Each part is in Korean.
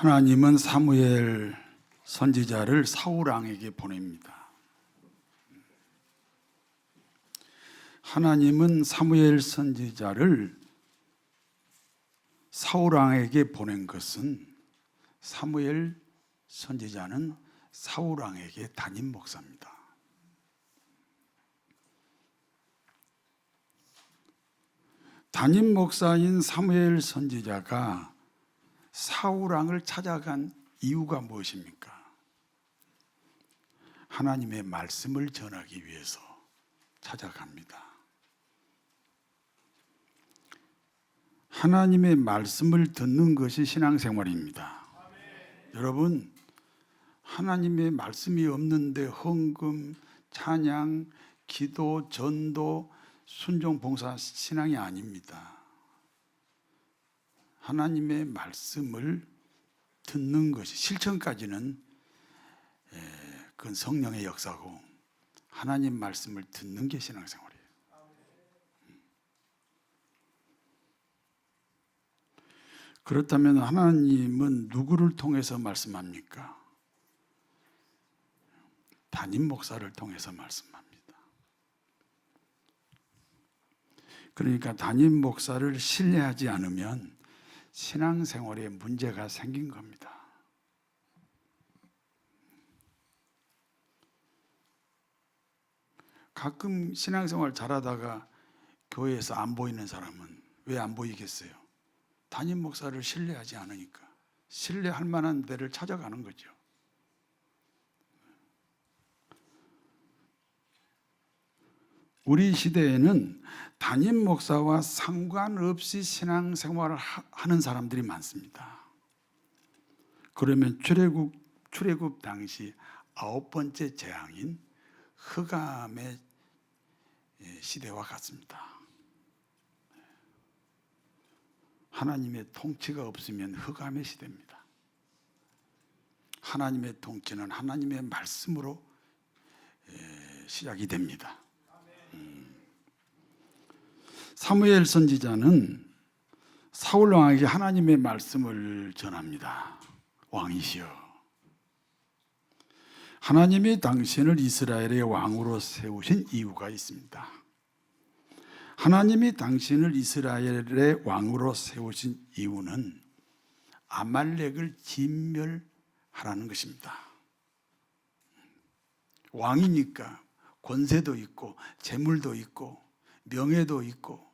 하나님은 사무엘 선지자를 사울 왕에게 보냅니다. 하나님은 사무엘 선지자를 사울 왕에게 보낸 것은 사무엘 선지자는 사울 왕에게 담임 목사입니다. 담임 목사인 사무엘 선지자가 사울 왕을 찾아간 이유가 무엇입니까? 하나님의 말씀을 전하기 위해서 찾아갑니다. 하나님의 말씀을 듣는 것이 신앙생활입니다. 여러분, 하나님의 말씀이 없는데 헌금, 찬양, 기도, 전도, 순종, 봉사 신앙이 아닙니다. 하나님의 말씀을 듣는 것이 실천까지는 그건 성령의 역사고 하나님 말씀을 듣는 게 신앙생활이에요. 그렇다면 하나님은 누구를 통해서 말씀합니까? 담임 목사를 통해서 말씀합니다. 그러니까 담임 목사를 신뢰하지 않으면 신앙생활에 문제가 생긴 겁니다. 가끔 신앙생활 잘하다가 교회에서 안 보이는 사람은 왜 안 보이겠어요? 담임 목사를 신뢰하지 않으니까. 신뢰할 만한 데를 찾아가는 거죠. 우리 시대에는 담임 목사와 상관없이 신앙생활을 하는 사람들이 많습니다. 그러면 출애굽 당시 9번째 재앙인 흑암의 시대와 같습니다. 하나님의 통치가 없으면 흑암의 시대입니다. 하나님의 통치는 하나님의 말씀으로 시작이 됩니다. 사무엘 선지자는 사울 왕에게 하나님의 말씀을 전합니다. 왕이시여, 하나님이 당신을 이스라엘의 왕으로 세우신 이유가 있습니다. 하나님이 당신을 이스라엘의 왕으로 세우신 이유는 아말렉을 진멸하라는 것입니다. 왕이니까 권세도 있고 재물도 있고 명예도 있고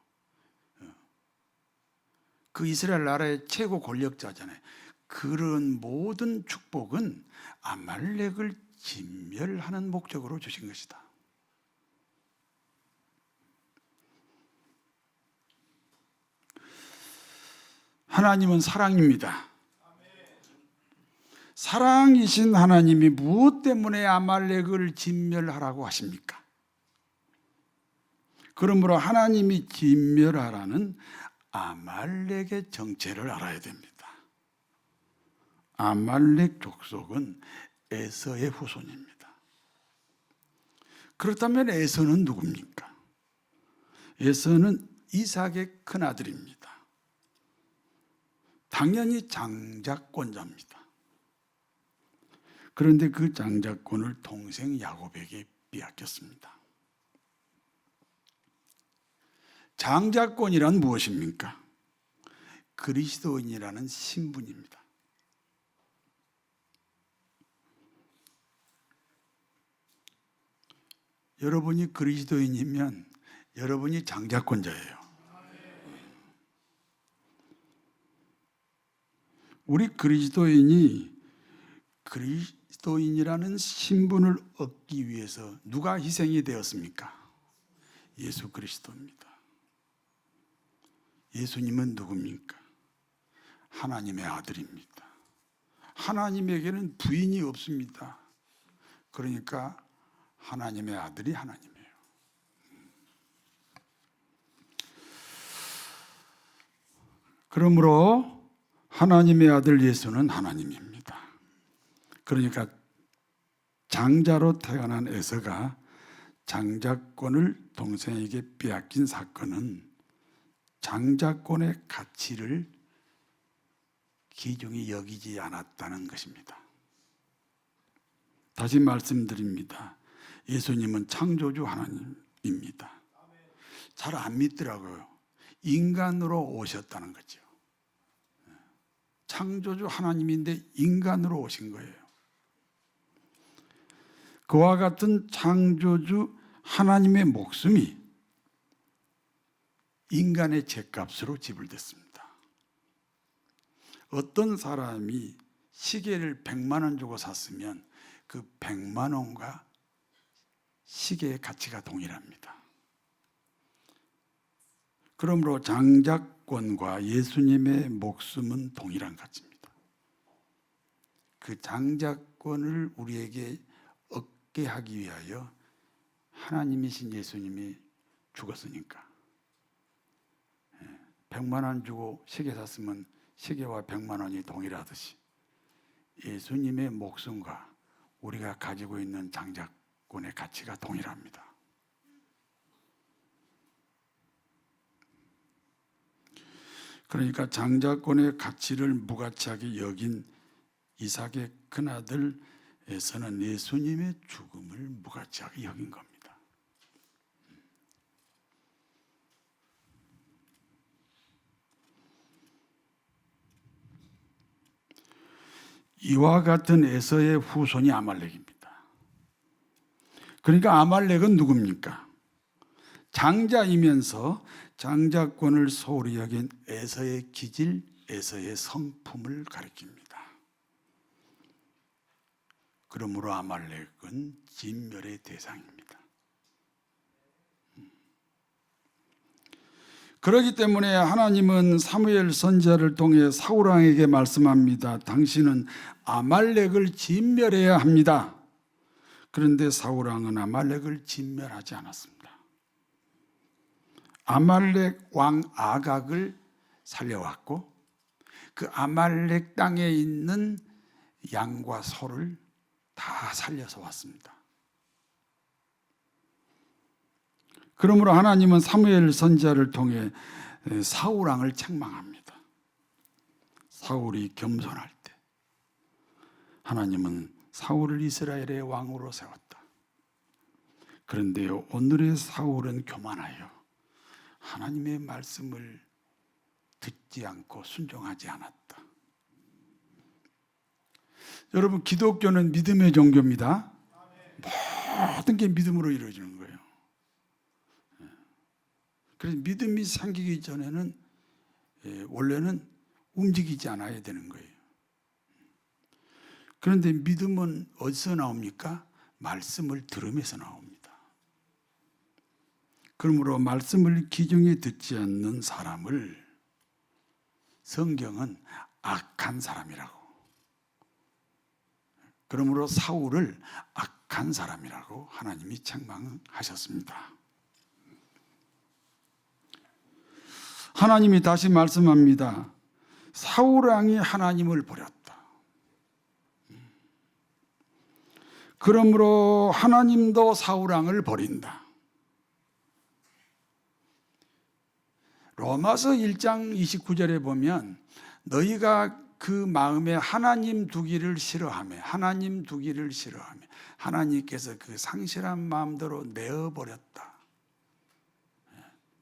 그 이스라엘 나라의 최고 권력자잖아요. 그런 모든 축복은 아말렉을 진멸하는 목적으로 주신 것이다. 하나님은 사랑입니다. 사랑이신 하나님이 무엇 때문에 아말렉을 진멸하라고 하십니까? 그러므로 하나님이 진멸하라는 아말렉의 정체를 알아야 됩니다. 아말렉 족속은 에서의 후손입니다. 그렇다면 에서는 누굽니까? 에서는 이삭의 큰아들입니다. 당연히 장자권자입니다. 그런데 그 장자권을 동생 야곱에게 빼앗겼습니다. 장자권이란 무엇입니까? 그리스도인이라는 신분입니다. 여러분이 그리스도인이면 여러분이 장자권자예요. 우리 그리스도인이라는 신분을 얻기 위해서 누가 희생이 되었습니까? 예수 그리스도입니다. 예수님은 누굽니까? 하나님의 아들입니다. 하나님에게는 부인이 없습니다. 그러니까 하나님의 아들이 하나님이에요. 그러므로 하나님의 아들 예수는 하나님입니다. 그러니까 장자로 태어난 에서가 장자권을 동생에게 빼앗긴 사건은 장자권의 가치를 귀중히 여기지 않았다는 것입니다. 다시 말씀드립니다. 예수님은 창조주 하나님입니다. 잘 안 믿더라고요. 인간으로 오셨다는 거죠. 창조주 하나님인데 인간으로 오신 거예요. 그와 같은 창조주 하나님의 목숨이 인간의 죗값으로 지불됐습니다. 어떤 사람이 시계를 100만 원 주고 샀으면 그 100만 원과 시계의 가치가 동일합니다. 그러므로 장자권과 예수님의 목숨은 동일한 가치입니다. 그 장자권을 우리에게 얻게 하기 위하여 하나님이신 예수님이 죽었으니까. 100만 원 주고 시계 샀으면 시계와 100만 원이 동일하듯이 예수님의 목숨과 우리가 가지고 있는 장자권의 가치가 동일합니다. 그러니까 장자권의 가치를 무가치하게 여긴 이삭의 큰아들에서는 예수님의 죽음을 무가치하게 여긴 겁니다. 이와 같은 에서의 후손이 아말렉입니다. 그러니까 아말렉은 누굽니까? 장자이면서 장자권을 소홀히 여긴 에서의 기질, 에서의 성품을 가리킵니다. 그러므로 아말렉은 진멸의 대상입니다. 그렇기 때문에 하나님은 사무엘 선지자를 통해 사울 왕에게 말씀합니다. 당신은 아말렉을 진멸해야 합니다. 그런데 사울 왕은 아말렉을 진멸하지 않았습니다. 아말렉 왕 아각을 살려왔고 그 아말렉 땅에 있는 양과 소를 다 살려서 왔습니다. 그러므로 하나님은 사무엘 선지자를 통해 사울 왕을 책망합니다. 사울이 겸손할 때 하나님은 사울을 이스라엘의 왕으로 세웠다. 그런데 오늘의 사울은 교만하여 하나님의 말씀을 듣지 않고 순종하지 않았다. 여러분, 기독교는 믿음의 종교입니다. 모든 게 믿음으로 이루어지는 거예요. 그래서 믿음이 생기기 전에는 원래는 움직이지 않아야 되는 거예요. 그런데 믿음은 어디서 나옵니까? 말씀을 들으면서 나옵니다. 그러므로 말씀을 귀중히 듣지 않는 사람을 성경은 악한 사람이라고, 그러므로 사울을 악한 사람이라고 하나님이 책망하셨습니다. 하나님이 다시 말씀합니다. 사울 왕이 하나님을 버렸다. 그러므로 하나님도 사울 왕을 버린다. 로마서 1장 29절에 보면 너희가 그 마음에 하나님 두기를 싫어하며 하나님께서 그 상실한 마음대로 내어버렸다.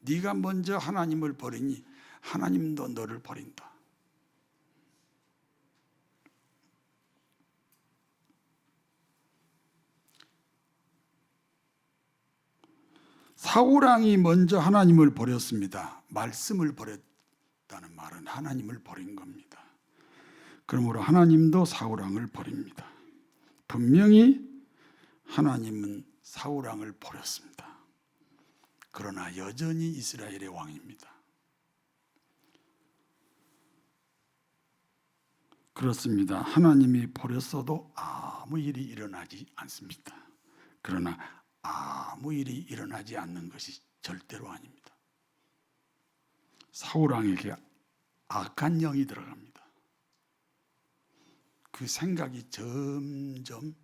네가 먼저 하나님을 버리니 하나님도 너를 버린다. 사울 왕이 먼저 하나님을 버렸습니다. 말씀을 버렸다는 말은 하나님을 버린 겁니다. 그러므로 하나님도 사울 왕을 버립니다. 분명히 하나님은 사울 왕을 버렸습니다. 그러나 여전히 이스라엘의 왕입니다. 그렇습니다. 하나님이 버렸어도 아무 일이 일어나지 않습니다. 그러나 아무 일이 일어나지 않는 것이 절대로 아닙니다. 사울 왕에게 악한 영이 들어갑니다. 그 생각이 점점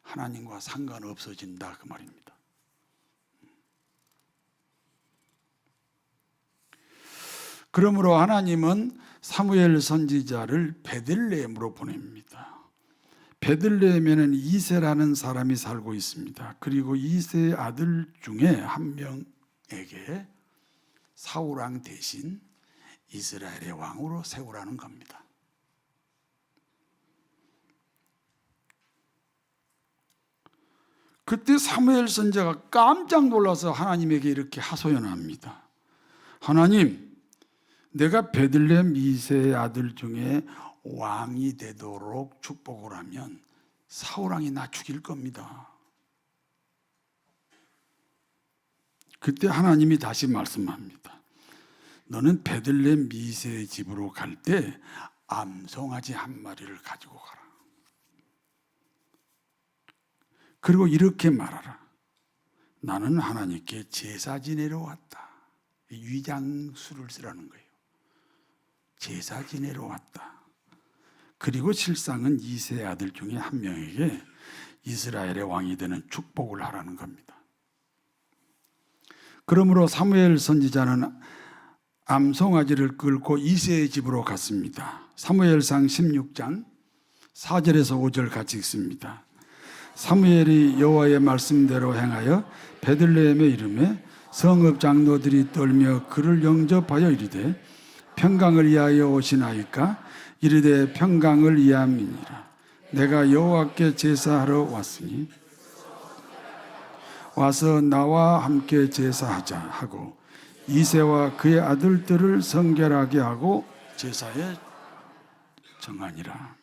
하나님과 상관없어진다, 그 말입니다. 그러므로 하나님은 사무엘 선지자를 베들레헴으로 보냅니다. 베들레헴에는 이새라는 사람이 살고 있습니다. 그리고 이새의 아들 중에 한 명에게 사울왕 대신 이스라엘의 왕으로 세우라는 겁니다. 그때 사무엘 선지자가 깜짝 놀라서 하나님에게 이렇게 하소연합니다. 하나님, 내가 베들레헴 이새의 아들 중에 왕이 되도록 축복을 하면 사울왕이 나 죽일 겁니다. 그때 하나님이 다시 말씀합니다. 너는 베들레헴 이새의 집으로 갈 때 암송아지 한 마리를 가지고 가라. 그리고 이렇게 말하라. 나는 하나님께 제사 지내러 왔다. 위장수를 쓰라는 거예요. 제사 지내러 왔다. 그리고 실상은 이새의 아들 중에 한 명에게 이스라엘의 왕이 되는 축복을 하라는 겁니다. 그러므로 사무엘 선지자는 암송아지를 끌고 이새의 집으로 갔습니다. 사무엘상 16장 4절에서 5절 같이 읽습니다. 사무엘이 여호와의 말씀대로 행하여 베들레헴에 이르매 성읍 장로들이 떨며 그를 영접하여 이르되 평강을 위하여 오시나이까? 이르되 평강을 위함이니라. 내가 여호와께 제사하러 왔으니 와서 나와 함께 제사하자 하고 이새와 그의 아들들을 성결하게 하고 제사에 정하니라.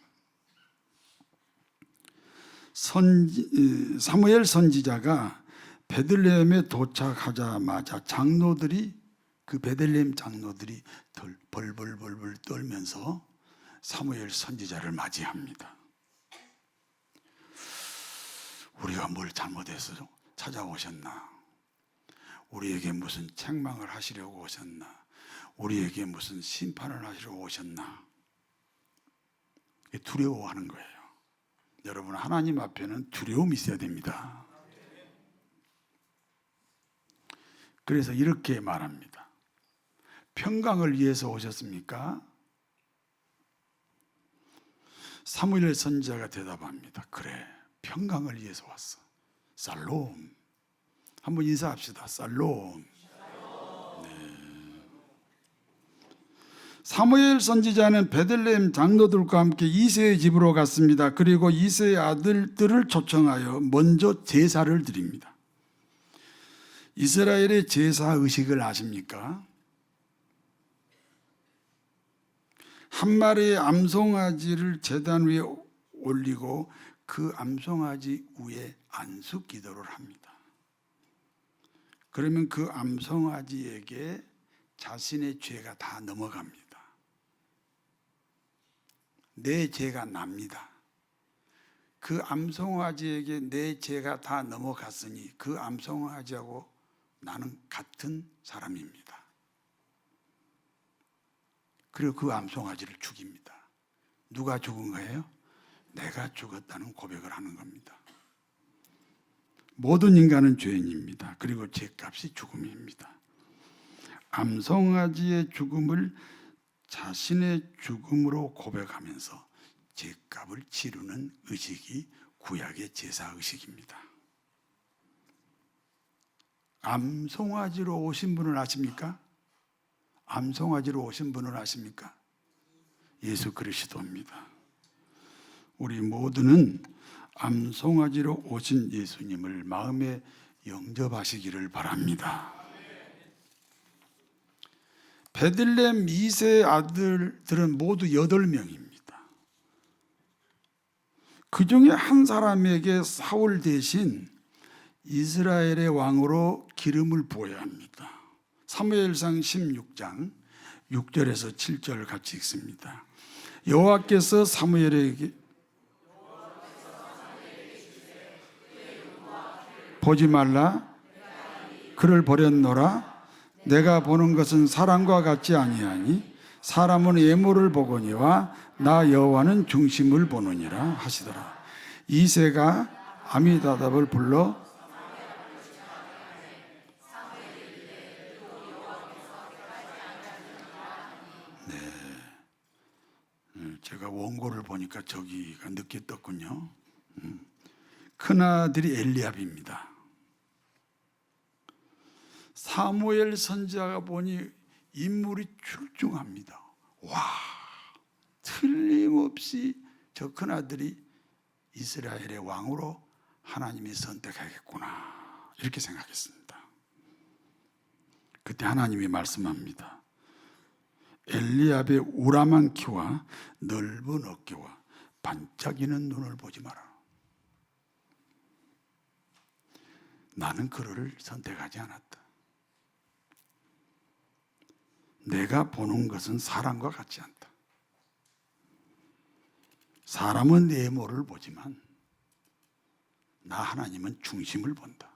사무엘 선지자가 베들레헴에 도착하자마자 장로들이 그 베들레헴 장로들이 벌벌 떨면서 사무엘 선지자를 맞이합니다. 우리가 뭘 잘못해서 찾아오셨나? 우리에게 무슨 책망을 하시려고 오셨나? 우리에게 무슨 심판을 하시려고 오셨나? 두려워하는 거예요. 여러분, 하나님 앞에는 두려움이 있어야 됩니다. 그래서 이렇게 말합니다. 평강을 위해서 오셨습니까? 사무엘 선지자가 대답합니다. 그래, 평강을 위해서 왔어. 살롬. 한번 인사합시다. 살롬. 사무엘 선지자는 베들레헴 장로들과 함께 이새의 집으로 갔습니다. 그리고 이새의 아들들을 초청하여 먼저 제사를 드립니다. 이스라엘의 제사 의식을 아십니까? 한 마리의 암송아지를 제단 위에 올리고 그 암송아지 위에 안수 기도를 합니다. 그러면 그 암송아지에게 자신의 죄가 다 넘어갑니다. 내 죄가 납니다. 그 암송아지에게 내 죄가 다 넘어갔으니 그 암송아지하고 나는 같은 사람입니다. 그리고 그 암송아지를 죽입니다. 누가 죽은 거예요? 내가 죽었다는 고백을 하는 겁니다. 모든 인간은 죄인입니다. 그리고 죄값이 죽음입니다. 암송아지의 죽음을 자신의 죽음으로 고백하면서 죄값을 치르는 의식이 구약의 제사 의식입니다. 암송아지로 오신 분을 아십니까? 암송아지로 오신 분을 아십니까? 예수 그리스도입니다. 우리 모두는 암송아지로 오신 예수님을 마음에 영접하시기를 바랍니다. 베들레헴 이새의 아들들은 모두 8명입니다. 그 중에 한 사람에게 사울 대신 이스라엘의 왕으로 기름을 부어야 합니다. 사무엘상 16장 6절에서 7절 같이 읽습니다. 여호와께서 사무엘에게 보지 말라, 그를 버렸노라. 내가 보는 것은 사람과 같지 아니하니 사람은 외모를 보거니와 나 여호와는 중심을 보느니라 하시더라. 이새가 아미다답을 불러 금고를 보니까 저기가 늦게 떴군요. 큰아들이 엘리압입니다. 사무엘 선지자가 보니 인물이 출중합니다. 와, 틀림없이 저 큰아들이 이스라엘의 왕으로 하나님이 선택하겠구나, 이렇게 생각했습니다. 그때 하나님이 말씀합니다. 엘리압의 우람한 키와 넓은 어깨와 반짝이는 눈을 보지 마라. 나는 그를 선택하지 않았다. 내가 보는 것은 사람과 같지 않다. 사람은 외모를 보지만 나 하나님은 중심을 본다.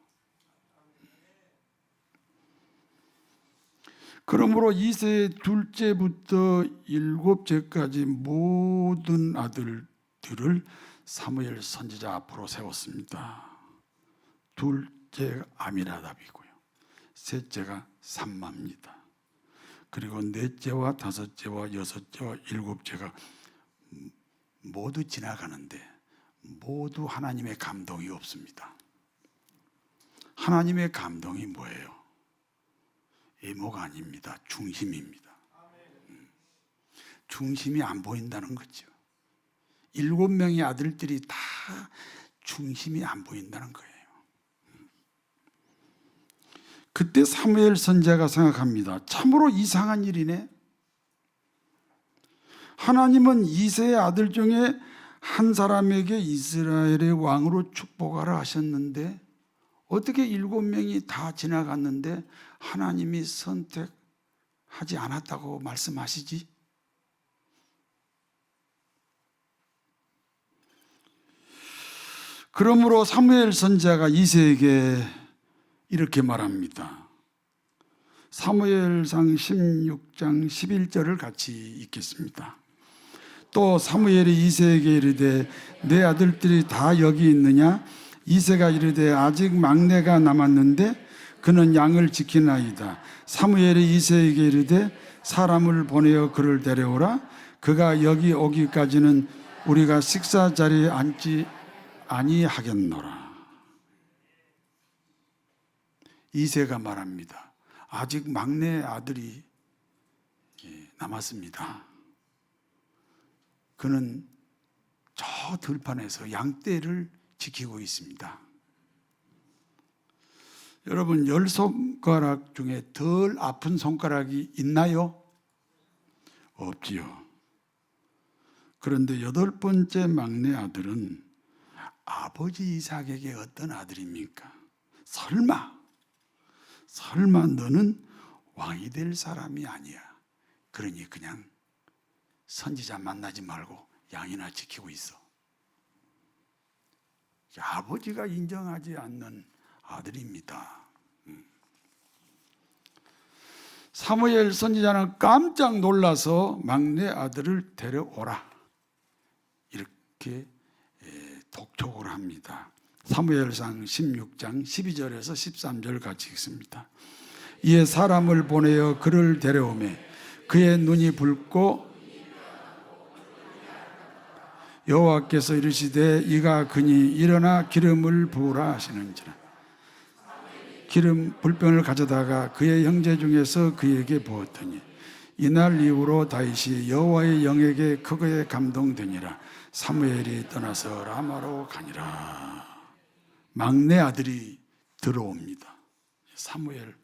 그러므로 2세 둘째부터 7세까지 모든 아들들을 사무엘 선지자 앞으로 세웠습니다. 둘째가 아미나답이고요, 셋째가 삼마입니다. 그리고 넷째와 다섯째와 여섯째와 7째가 모두 지나가는데 모두 하나님의 감동이 없습니다. 하나님의 감동이 뭐예요? 외모가 아닙니다. 중심입니다. 중심이 안 보인다는 거죠. 7명의 아들들이 다 중심이 안 보인다는 거예요. 그때 사무엘 선지자가 생각합니다. 참으로 이상한 일이네. 하나님은 2세의 아들 중에 한 사람에게 이스라엘의 왕으로 축복하라 하셨는데 어떻게 7명이 다 지나갔는데 하나님이 선택하지 않았다고 말씀하시지? 그러므로 사무엘 선지자가 2세에게 이렇게 말합니다. 사무엘상 16장 11절을 같이 읽겠습니다. 또 사무엘이 2세에게 이르되 내 아들들이 다 여기 있느냐? 2세가 이르되 아직 막내가 남았는데 그는 양을 지키나이다. 사무엘이 2세에게 이르되 사람을 보내어 그를 데려오라. 그가 여기 오기까지는 우리가 식사 자리에 앉지 아니하겠노라. 2세가 말합니다. 아직 막내 아들이 남았습니다. 그는 저 들판에서 양떼를 지키고 있습니다. 여러분, 10손가락 중에 덜 아픈 손가락이 있나요? 없지요. 그런데 8번째 막내 아들은 아버지 이삭에게 어떤 아들입니까? 설마 너는 왕이 될 사람이 아니야. 그러니 그냥 선지자 만나지 말고 양이나 지키고 있어. 아버지가 인정하지 않는 아들입니다. 사무엘 선지자는 깜짝 놀라서 막내 아들을 데려오라, 이렇게 독촉을 합니다. 사무엘상 16장 12절에서 13절 같이 읽습니다. 이에 사람을 보내어 그를 데려오매 그의 눈이 붉고 여호와께서 이르시되 이가 그니 일어나 기름을 부으라 하시는지라. 기름 불병을 가져다가 그의 형제 중에서 그에게 부었더니 이날 이후로 다윗이 여호와의 영에게 크게 감동되니라. 사무엘이 떠나서 라마로 가니라. 막내 아들이 들어옵니다. 사무엘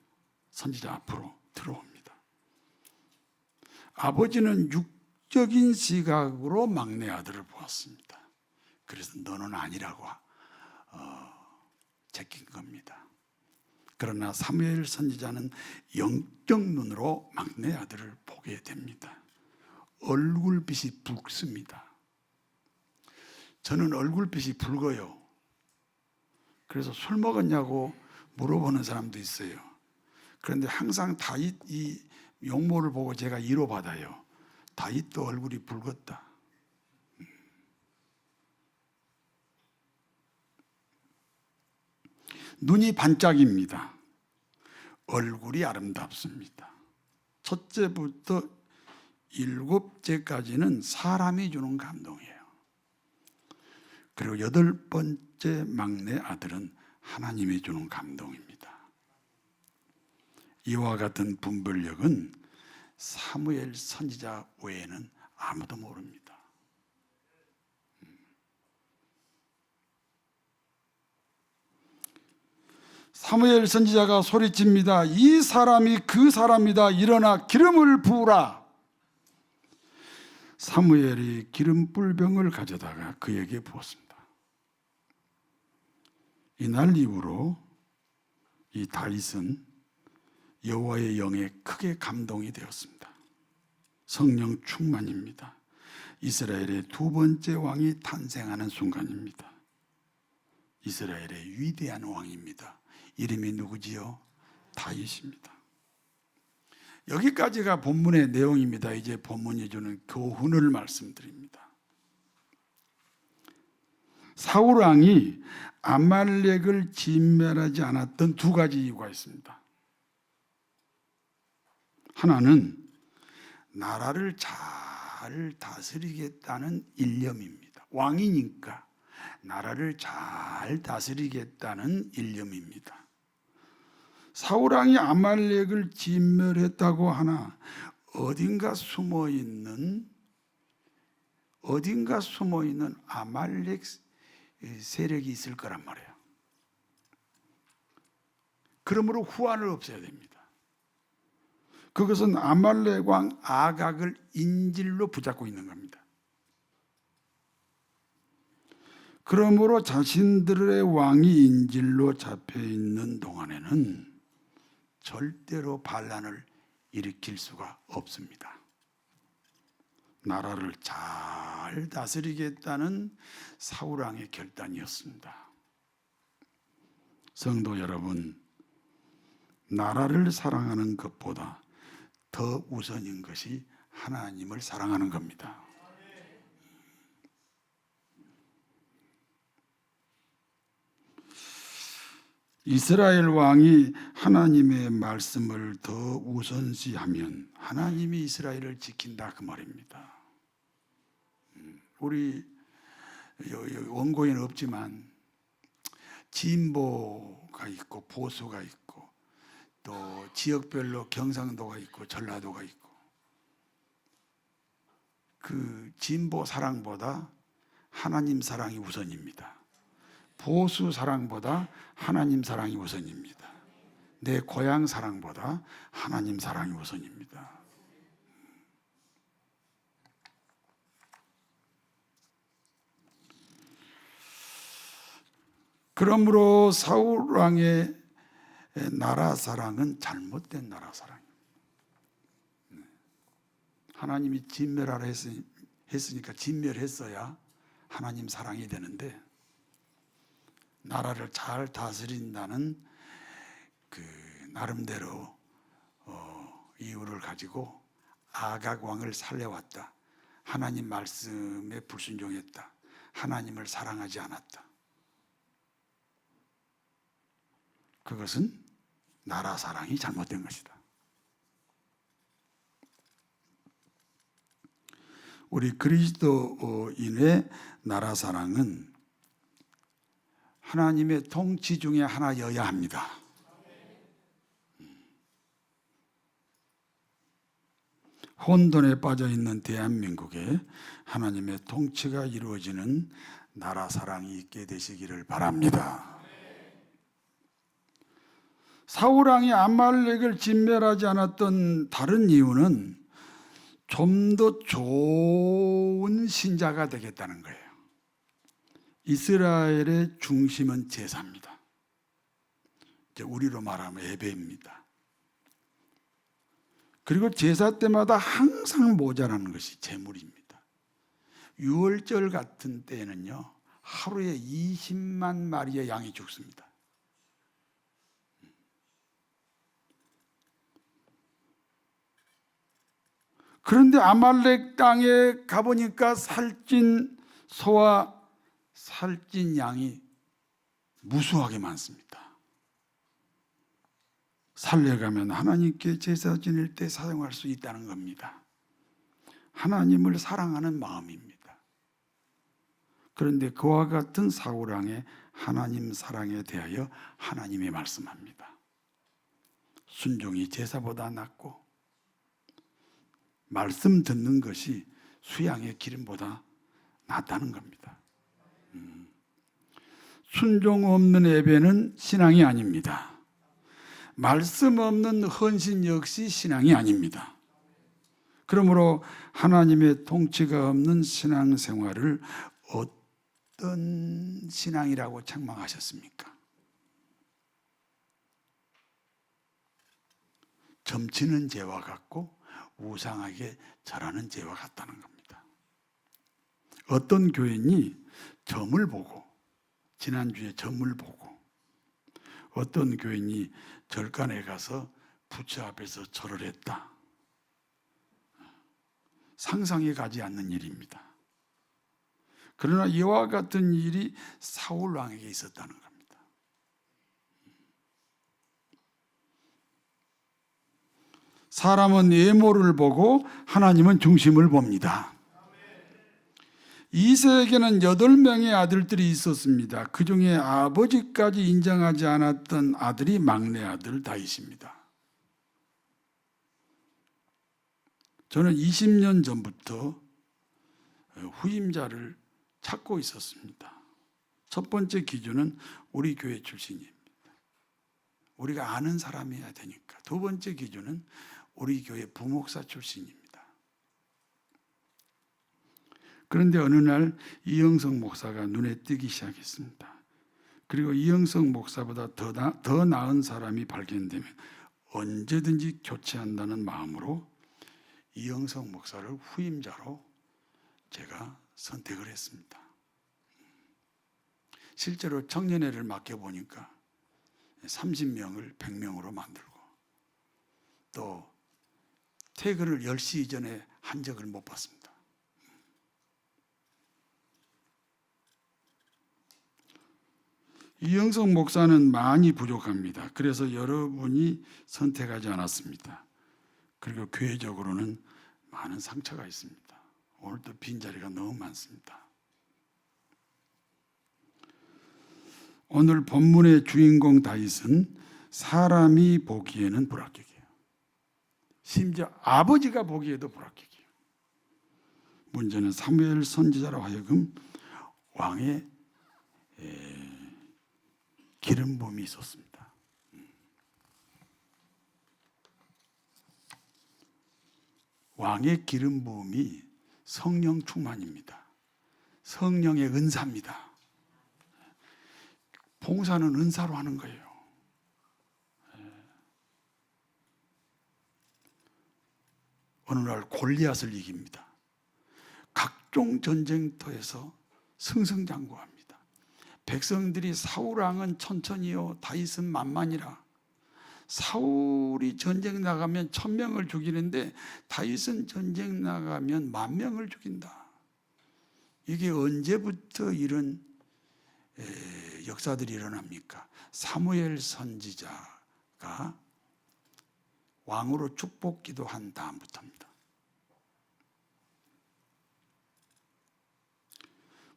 선지자 앞으로 들어옵니다. 아버지는 육적인 시각으로 막내 아들을 보았습니다. 그래서 너는 아니라고 제낀 겁니다. 그러나 사무엘 선지자는 영적 눈으로 막내 아들을 보게 됩니다. 얼굴빛이 붉습니다. 저는 얼굴빛이 붉어요. 그래서 술 먹었냐고 물어보는 사람도 있어요. 그런데 항상 다윗 이 용모를 보고 제가 위로받아요. 다윗도 얼굴이 붉었다. 눈이 반짝입니다. 얼굴이 아름답습니다. 첫째부터 7제까지는 사람이 주는 감동이에요. 그리고 8번째 막내 아들은 하나님이 주는 감동입니다. 이와 같은 분별력은 사무엘 선지자 외에는 아무도 모릅니다. 사무엘 선지자가 소리칩니다. 이 사람이 그 사람이다. 일어나 기름을 부으라. 사무엘이 기름 뿔병을 가져다가 그에게 부었습니다. 이날 이후로 이 다윗은 여호와의 영에 크게 감동이 되었습니다. 성령 충만입니다. 이스라엘의 2번째 왕이 탄생하는 순간입니다. 이스라엘의 위대한 왕입니다. 이름이 누구지요? 다윗입니다. 여기까지가 본문의 내용입니다. 이제 본문이 주는 교훈을 말씀드립니다. 사울왕이 아말렉을 진멸하지 않았던 2가지 이유가 있습니다. 하나는 나라를 잘 다스리겠다는 일념입니다. 왕이니까 나라를 잘 다스리겠다는 일념입니다. 사울왕이 아말렉을 진멸했다고 하나 어딘가 숨어있는 아말렉 세력이 있을 거란 말이에요. 그러므로 후환을 없애야 됩니다. 그것은 아말렉 왕 아각을 인질로 붙잡고 있는 겁니다. 그러므로 자신들의 왕이 인질로 잡혀 있는 동안에는 절대로 반란을 일으킬 수가 없습니다. 나라를 잘 다스리겠다는 사울왕의 결단이었습니다. 성도 여러분, 나라를 사랑하는 것보다 더 우선인 것이 하나님을 사랑하는 겁니다. 이스라엘 왕이 하나님의 말씀을 더 우선시하면 하나님이 이스라엘을 지킨다 그 말입니다. 우리 원고에는 없지만 진보가 있고 보수가 있고 또 지역별로 경상도가 있고 전라도가 있고 그 진보 사랑보다 하나님 사랑이 우선입니다. 보수 사랑보다 하나님 사랑이 우선입니다. 내 고향 사랑보다 하나님 사랑이 우선입니다. 그러므로 사울 왕의 나라 사랑은 잘못된 나라 사랑입니다. 하나님이 진멸하라 했으니까 진멸했어야 하나님 사랑이 되는데 나라를 잘 다스린다는 그 나름대로 이유를 가지고 아각 왕을 살려왔다. 하나님 말씀에 불순종했다. 하나님을 사랑하지 않았다. 그것은 나라 사랑이 잘못된 것이다. 우리 그리스도인의 나라 사랑은 하나님의 통치 중에 하나여야 합니다. 혼돈에 빠져있는 대한민국에 하나님의 통치가 이루어지는 나라 사랑이 있게 되시기를 바랍니다. 사울왕이 아말렉을 진멸하지 않았던 다른 이유는 좀 더 좋은 신자가 되겠다는 거예요. 이스라엘의 중심은 제사입니다. 이제 우리로 말하면 예배입니다. 그리고 제사 때마다 항상 모자라는 것이 제물입니다. 유월절 같은 때에는요, 하루에 20만 마리의 양이 죽습니다. 그런데 아말렉 땅에 가보니까 살찐 소와 살찐 양이 무수하게 많습니다. 살려가면 하나님께 제사 지낼 때 사용할 수 있다는 겁니다. 하나님을 사랑하는 마음입니다. 그런데 그와 같은 사울왕의 하나님 사랑에 대하여 하나님이 말씀합니다. 순종이 제사보다 낫고 말씀 듣는 것이 수양의 기름보다 낫다는 겁니다. 순종 없는 예배는 신앙이 아닙니다. 말씀 없는 헌신 역시 신앙이 아닙니다. 그러므로 하나님의 통치가 없는 신앙생활을 어떤 신앙이라고 책망하셨습니까? 점치는 죄와 같고 우상하게 절하는 죄와 같다는 겁니다. 어떤 교인이 점을 보고, 지난주에 점을 보고, 어떤 교인이 절간에 가서 부처 앞에서 절을 했다. 상상이 가지 않는 일입니다. 그러나 이와 같은 일이 사울 왕에게 있었다는 겁니다. 사람은 외모를 보고 하나님은 중심을 봅니다. 이세에게는 8명의 아들들이 있었습니다. 그 중에 아버지까지 인정하지 않았던 아들이 막내 아들 다윗입니다. 저는 20년 전부터 후임자를 찾고 있었습니다. 첫 번째 기준은 우리 교회 출신입니다. 우리가 아는 사람이어야 되니까. 두 번째 기준은 우리 교회 부목사 출신입니다. 그런데 어느 날 이영석 목사가 눈에 띄기 시작했습니다. 그리고 이영석 목사보다 더 나은 사람이 발견되면 언제든지 교체한다는 마음으로 이영석 목사를 후임자로 제가 선택을 했습니다. 실제로 청년회를 맡겨보니까 30명을 100명으로 만들고 또 퇴근을 10시 이전에 한 적을 못 봤습니다. 이영석 목사는 많이 부족합니다. 그래서 여러분이 선택하지 않았습니다. 그리고 교회적으로는 많은 상처가 있습니다. 오늘도 빈자리가 너무 많습니다. 오늘 본문의 주인공 다윗은 사람이 보기에는 불합격해요. 심지어 아버지가 보기에도 불합격해요. 문제는 사무엘 선지자로 하여금 왕의 기름 부음이 있었습니다. 왕의 기름 부음이 성령 충만입니다. 성령의 은사입니다. 봉사는 은사로 하는 거예요. 어느 날 골리앗을 이깁니다. 각종 전쟁터에서 승승장구합니다. 백성들이 사울 왕은 천천히요 다윗은 만만이라. 사울이 전쟁 나가면 1000명을 죽이는데 다윗은 전쟁 나가면 10,000명을 죽인다. 이게 언제부터 이런 역사들이 일어납니까? 사무엘 선지자가 왕으로 축복 기도한 다음부터입니다.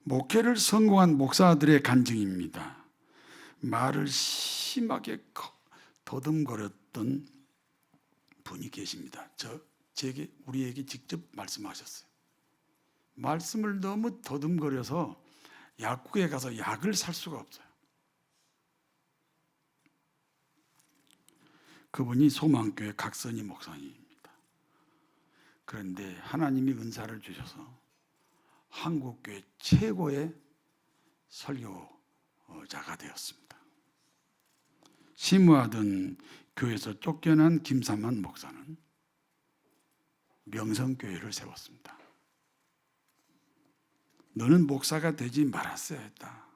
목회를 성공한 목사들의 간증입니다. 말을 심하게 더듬거렸던 분이 계십니다. 우리에게 직접 말씀하셨어요. 말씀을 너무 더듬거려서 약국에 가서 약을 살 수가 없어요. 그분이 소망교회 각선희 목사님입니다. 그런데 하나님이 은사를 주셔서 한국교회 최고의 설교자가 되었습니다. 심우하던 교회에서 쫓겨난 김삼환 목사는 명성교회를 세웠습니다. 너는 목사가 되지 말았어야 했다.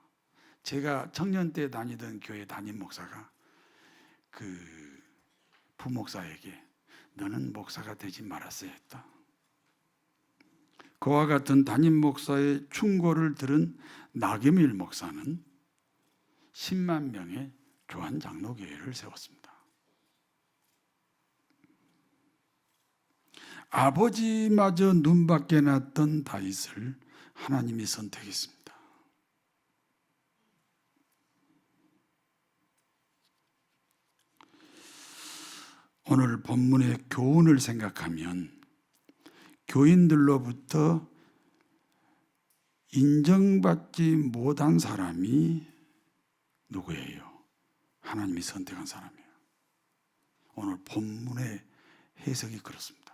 제가 청년 때 다니던 교회 담임 목사가 그 부목사에게 너는 목사가 되지 말았어야 했다. 그와 같은 담임 목사의 충고를 들은 나겸일 목사는 10만 명의 교환장로교회를 세웠습니다. 아버지마저 눈밖에 났던 다윗을 하나님이 선택했습니다. 오늘 본문의 교훈을 생각하면 교인들로부터 인정받지 못한 사람이 누구예요? 하나님이 선택한 사람이에요. 오늘 본문의 해석이 그렇습니다.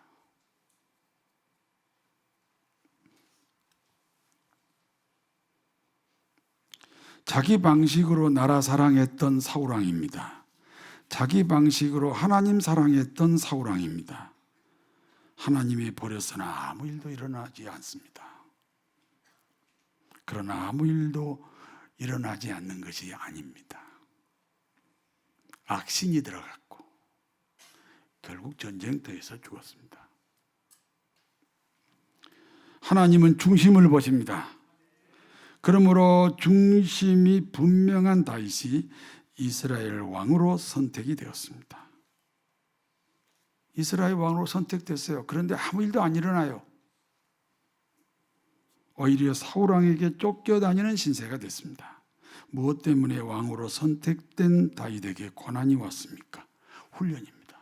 자기 방식으로 나라 사랑했던 사울왕입니다. 자기 방식으로 하나님 사랑했던 사울왕입니다. 하나님이 버렸으나 아무 일도 일어나지 않습니다. 그러나 아무 일도 일어나지 않는 것이 아닙니다. 악신이 들어갔고 결국 전쟁터에서 죽었습니다. 하나님은 중심을 보십니다. 그러므로 중심이 분명한 다윗이 이스라엘 왕으로 선택이 되었습니다. 이스라엘 왕으로 선택됐어요. 그런데 아무 일도 안 일어나요. 오히려 사울왕에게 쫓겨다니는 신세가 됐습니다. 무엇 때문에 왕으로 선택된 다윗에게 고난이 왔습니까? 훈련입니다.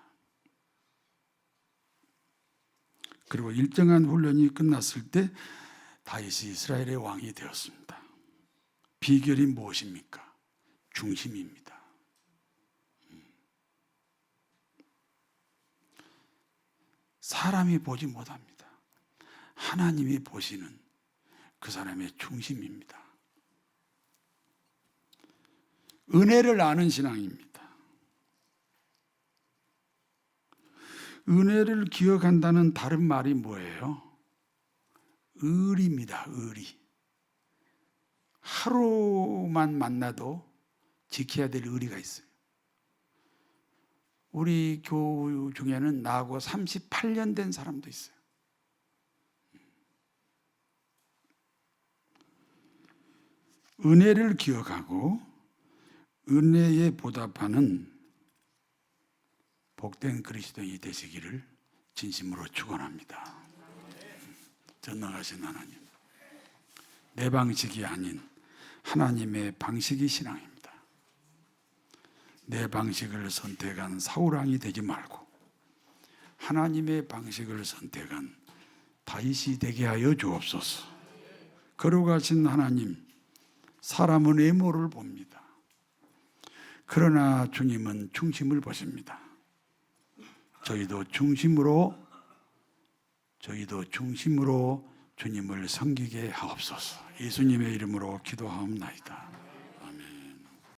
그리고 일정한 훈련이 끝났을 때 다윗이 이스라엘의 왕이 되었습니다. 비결이 무엇입니까? 중심입니다. 사람이 보지 못합니다. 하나님이 보시는 그 사람의 중심입니다. 은혜를 아는 신앙입니다. 은혜를 기억한다는 다른 말이 뭐예요? 의리입니다. 의리. 하루만 만나도 지켜야 될 의리가 있어요. 우리 교우 중에는 나하고 38년 된 사람도 있어요. 은혜를 기억하고 은혜에 보답하는 복된 그리스도인이 되시기를 진심으로 축원합니다. 전능하신 하나님, 내 방식이 아닌 하나님의 방식이 신앙입니다. 내 방식을 선택한 사울왕이 되지 말고 하나님의 방식을 선택한 다윗이 되게 하여 주옵소서. 거룩하신 하나님, 사람은 외모를 봅니다. 그러나 주님은 중심을 보십니다. 저희도 중심으로 주님을 섬기게 하옵소서. 예수님의 이름으로 기도하옵나이다.